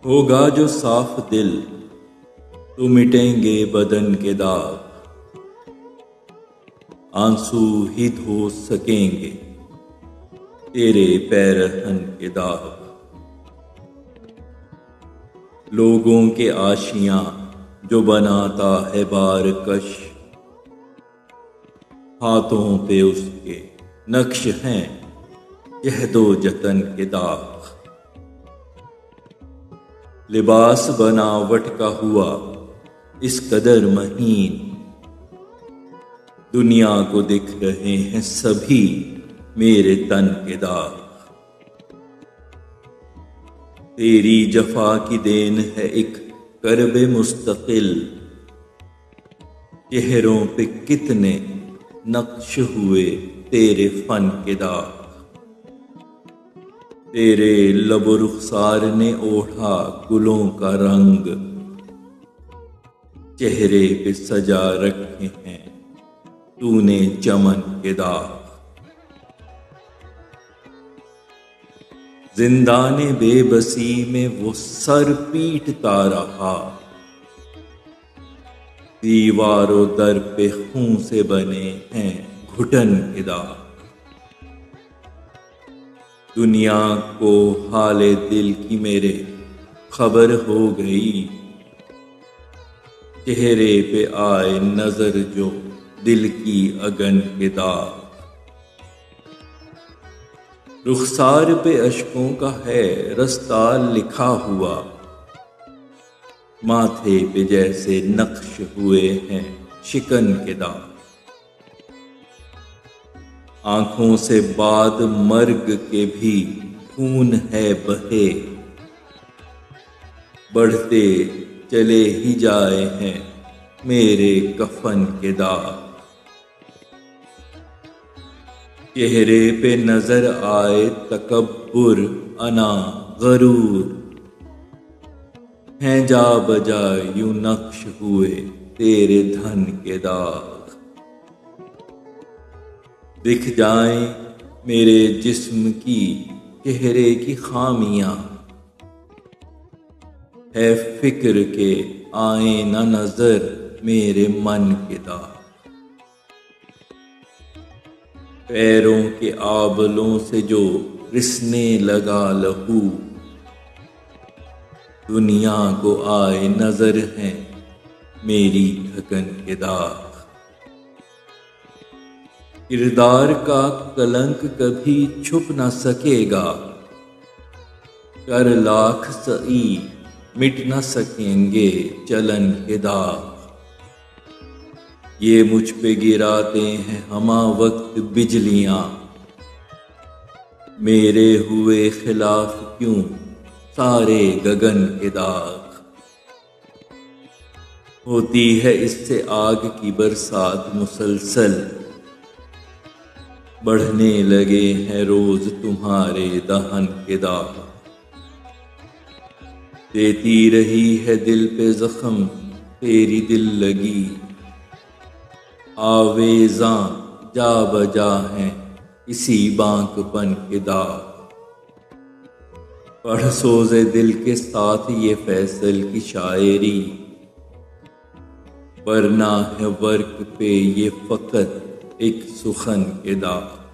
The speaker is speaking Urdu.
ہوگا جو صاف دل تو مٹیں گے بدن کے داغ، آنسو ہی دھو سکیں گے تیرے پیرہن کے داغ۔ لوگوں کے آشیاں جو بناتا ہے بارکش، ہاتھوں پہ اس کے نقش ہیں جہد و جتن کے داغ۔ لباس بناوٹ کا ہوا اس قدر مہین، دنیا کو دکھ رہے ہیں سبھی میرے تن کے داغ۔ تیری جفا کی دین ہے ایک کرب مستقل، چہروں پہ کتنے نقش ہوئے تیرے فن کے داغ۔ تیرے لب و رخسار نے اوڑھا گلوں کا رنگ، چہرے پہ سجا رکھے ہیں تو نے چمن کے داغ۔ زندان بے بسی میں وہ سر پیٹتا رہا، دیوار و در پہ خون سے بنے ہیں گھٹن کے داغ۔ دنیا کو حال دل کی میرے خبر ہو گئی، چہرے پہ آئے نظر جو دل کی اگن کے داغ۔ رخسار پہ اشکوں کا ہے رستہ لکھا ہوا، ماتھے پہ جیسے نقش ہوئے ہیں شکن کے داغ۔ آنکھوں سے بعد مرگ کے بھی خون ہے بہے، بڑھتے چلے ہی جائے ہیں میرے کفن کے داغ۔ چہرے پہ نظر آئے تکبر، انا، غرور، ہیں جا بجا یوں نقش ہوئے تیرے دھن کے داغ۔ دکھ جائیں میرے جسم کی چہرے کی خامیاں، ہے فکر کے آئیں نہ نظر میرے من کے داغ۔ پیروں کے آبلوں سے جو رسنے لگا لہو، دنیا کو آئے نظر ہیں میری تھکن کے داغ۔ کردار کا کلنک کبھی چھپ نہ سکے گا، کر لاکھ سعی مٹ نہ سکیں گے چلن کے داغ۔ یہ مجھ پہ گراتے ہیں ہمہ وقت بجلیاں، میرے ہوئے خلاف کیوں سارے گگن کے داغ۔ ہوتی ہے اس سے آگ کی برسات مسلسل، بڑھنے لگے ہیں روز تمہارے دہن کے داغ۔ دیتی رہی ہے دل پہ زخم تیری دل لگی، آویزاں جا بجا ہیں اسی بانک پن کے داغ۔ پڑھ سوزے دل کے ساتھ یہ فیصل کی شاعری، ورنہ ہے ورق پہ یہ فقط ایک سخن کے داغ۔